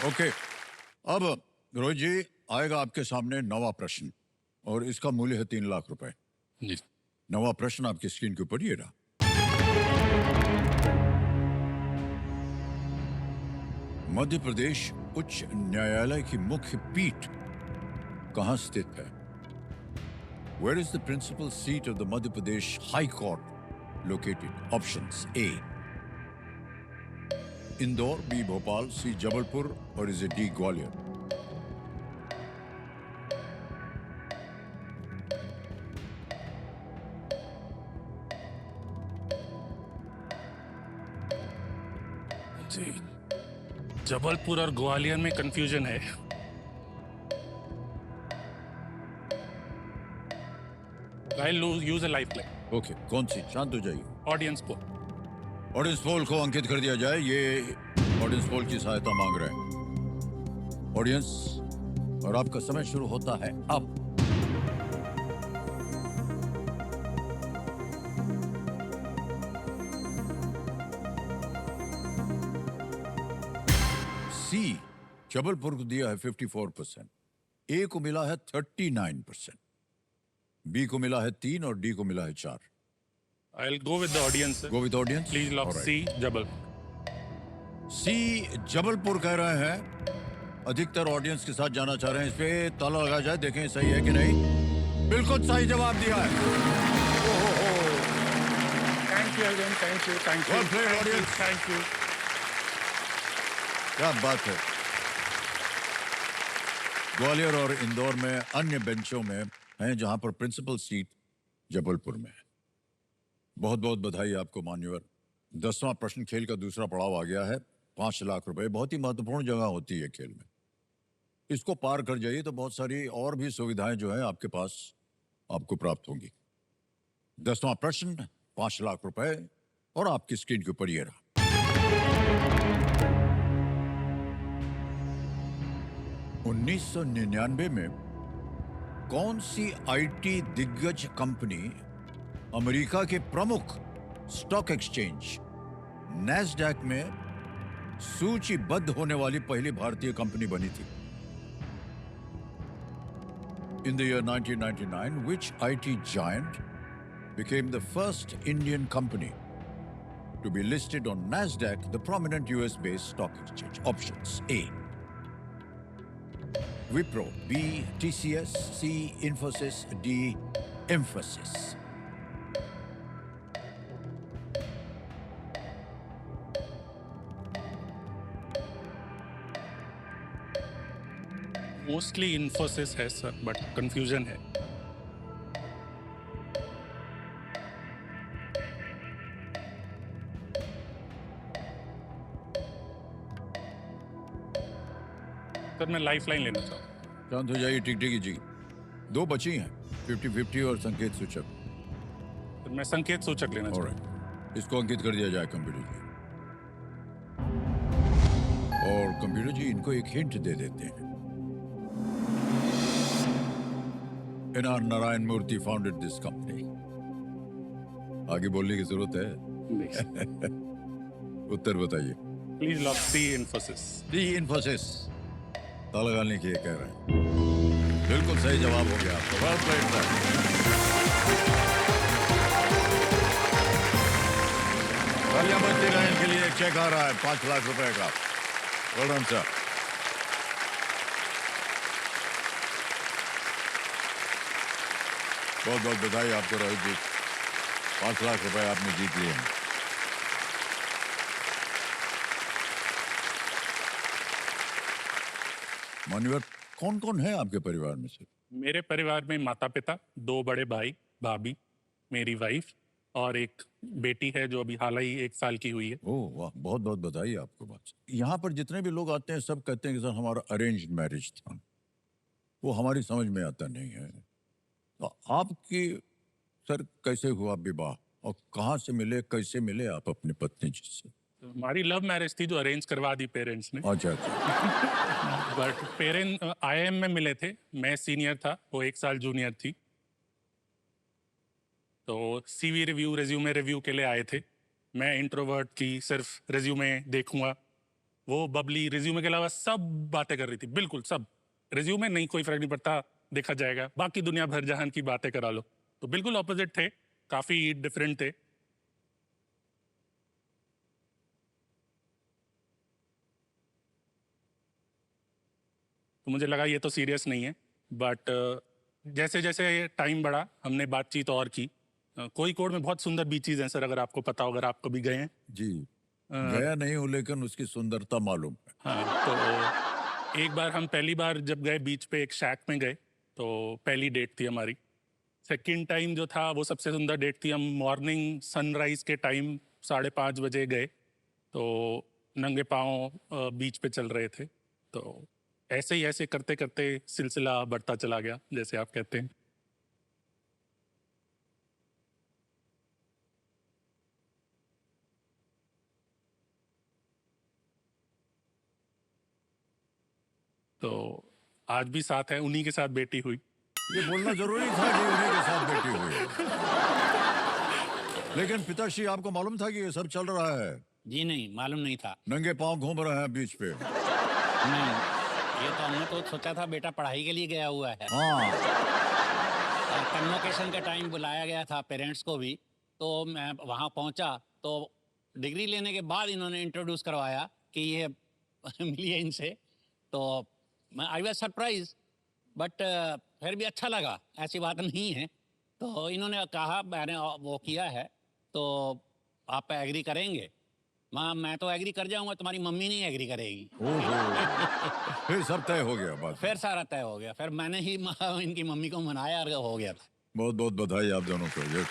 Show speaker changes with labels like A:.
A: Okay, अब रोहित जी आएगा आपके सामने नवा प्रश्न और इसका मूल्य है 3 लाख रुपए।
B: जी।
A: नवा प्रश्न आपकी स्क्रीन के ऊपर ये रहा। मध्य प्रदेश उच्च न्यायालय की मुख्य पीठ कहां स्थित है? Where is the principal seat of the Madhya Pradesh High Court located? Options: A, Indore, B, Bhopal, C, Jabalpur, or is it D, Gwalior?
B: जी, जबलपुर और ग्वालियर में कंफ्यूजन है। I'll use a lifeline.
A: Okay, कौन सी? शांत हो जाइए।
B: ऑडियंस को
A: audience poll को अंकित कर दिया जाए। ये ऑडियंस पोल की सहायता मांग रहे हैं ऑडियंस, और आपका समय शुरू होता है अब। सी जबलपुर को दिया है 54%, ए को मिला है 39%, बी को मिला है 3 और डी को मिला है 4।
B: I'll go with the audience.
A: Go with audience.
B: Please lock C, Jabalpur.
A: C Jabalpur कह रहे हैं। अधिकतर ऑडियंस के साथ जाना चाह रहे हैं। इस पे ताला लगा जाए, देखें सही है कि नहीं। बिल्कुल सही जवाब दिया है।
B: Thank you again. Thank you. Thank you.
A: Well played,
B: Thank you.
A: audience.
B: Thank you.
A: क्या बात है। ग्वालियर और इंदौर में अन्य बेंचों में हैं जहां पर प्रिंसिपल सीट जबलपुर में है। बहुत बहुत बधाई आपको मान्यवर। 10वां प्रश्न खेल का दूसरा पड़ाव आ गया है। 5 लाख रुपए बहुत ही महत्वपूर्ण जगह होती है खेल में। इसको पार कर जाइए तो बहुत सारी और भी सुविधाएं जो है आपके पास आपको प्राप्त होंगी। 10वां प्रश्न 5 लाख रुपए और आपकी स्क्रीन के ऊपर ये रहा। उन्नीस 1999 में कौन सी आईटी दिग्गज कंपनी अमेरिका के प्रमुख स्टॉक एक्सचेंज नैस्डैक में सूचीबद्ध होने वाली पहली भारतीय कंपनी बनी थी? In the year 1999, which IT giant became the first Indian company to be listed on NASDAQ, the prominent US-based stock exchange? Options: A, Wipro, B, TCS, C, Infosys, D, Emphasis.
B: Mostly Infosys है sir, but confusion है। Sir मैं lifeline लेना चाहूँ।
A: शांत हो जाइए टिकटिकी जी। 2 बची हैं, 50-50 और संकेत सूचक।
B: सर मैं संकेत सूचक लेना चाहूँ।
A: Alright. इसको अंकित कर दिया जाए कंप्यूटर जी। और कंप्यूटर जी इनको एक हिंट दे देते हैं। NR Narayana Murthy founded this company. आगे बोलने की जरूरत है? उत्तर बताइए।
B: Please lock C, Infosys.
A: The Infosys ताला लगाने के लिए कह रहे हैं। बिल्कुल सही जवाब हो गया आपका। Well played sir. के लिए एक चेक आ रहा है 5 लाख रुपए का। Well done sir. बहुत बहुत बधाई आपको रोहित जी। 5 लाख रुपए आपने जीत लिए हैं। मान्यवर, कौन कौन है आपके परिवार में से?
B: मेरे परिवार में माता पिता, 2 बड़े भाई, भाभी, मेरी वाइफ और एक बेटी है जो अभी हाल ही 1 साल की हुई है।
A: ओह वाह, बहुत बहुत बधाई आपको। बात यहाँ पर जितने भी लोग आते हैं सब कहते हैं कि सर हमारा अरेंज्ड मैरिज था। वो हमारी समझ में आता नहीं है। तो आपकी सर कैसे हुआ विवाह और कहाँ से मिले, कैसे मिले आप अपनी पत्नी जी से?
B: तो हमारी लव मैरिज थी जो अरेंज करवा दी पेरेंट्स ने।
A: अच्छा अच्छा।
B: बट पेरेंट IIM में मिले थे। मैं सीनियर था, वो 1 साल जूनियर थी। तो CV रिव्यू, रेज्यूमे रिव्यू के लिए आए थे। मैं इंट्रोवर्ट की, सिर्फ रेज्यूमे देखूंगा, वो बबली रिज्यूमे के अलावा सब बातें कर रही थी, बिल्कुल सब। रिज्यूमे नहीं, कोई फर्क नहीं पड़ता, देखा जाएगा, बाकी दुनिया भर जहान की बातें करा लो। तो बिल्कुल ऑपोजिट थे, काफी डिफरेंट थे। तो मुझे लगा ये तो सीरियस नहीं है, बट जैसे जैसे टाइम बढ़ा हमने बातचीत और की। कोझिकोड में बहुत सुंदर बीचीज हैं सर, अगर आपको पता हो, अगर आप कभी गए हैं।
A: जी, गया नहीं हूँ लेकिन उसकी सुंदरता मालूम है।
B: हाँ, तो एक बार हम पहली बार जब गए बीच पे, एक शैक में गए, तो पहली डेट थी हमारी। सेकंड टाइम जो था वो सबसे सुंदर डेट थी। हम मॉर्निंग सनराइज के टाइम 5:30 बजे गए, तो नंगे पाँव बीच पे चल रहे थे। तो ऐसे करते करते सिलसिला बढ़ता चला गया, जैसे आप कहते हैं। तो आज भी साथ है, उन्हीं के साथ बेटी हुई।
A: ये बोलना जरूरी था कि उन्हीं के साथ बेटी हुई। लेकिन पिताश्री, आपको मालूम था कि ये सब चल रहा है?
C: जी नहीं, मालूम नहीं था।
A: नंगे पांव घूम रहे हैं बीच पे।
C: नहीं, ये तो हमने तो सोचा था बेटा पढ़ाई के लिए गया हुआ है।
A: हाँ,
C: और कन्वोकेशन के टाइम बुलाया गया था पेरेंट्स को भी, तो मैं वहाँ पहुँचा तो डिग्री लेने के बाद इन्होंने इंट्रोड्यूस करवाया कि ये मिलिए इनसे। तो मैं आई वाज सरप्राइज, बट फिर भी अच्छा लगा, ऐसी बात नहीं है। तो इन्होंने कहा, मैंने वो किया है तो आप एग्री करेंगे? मैं तो एग्री कर जाऊंगा, तुम्हारी मम्मी नहीं एग्री करेगी।
A: ओहो, फिर सब तय हो गया बात।
C: फिर सारा तय हो गया, फिर मैंने ही इनकी मम्मी को मनाया और हो गया था।
A: बहुत बहुत बधाई आप दोनों को। ये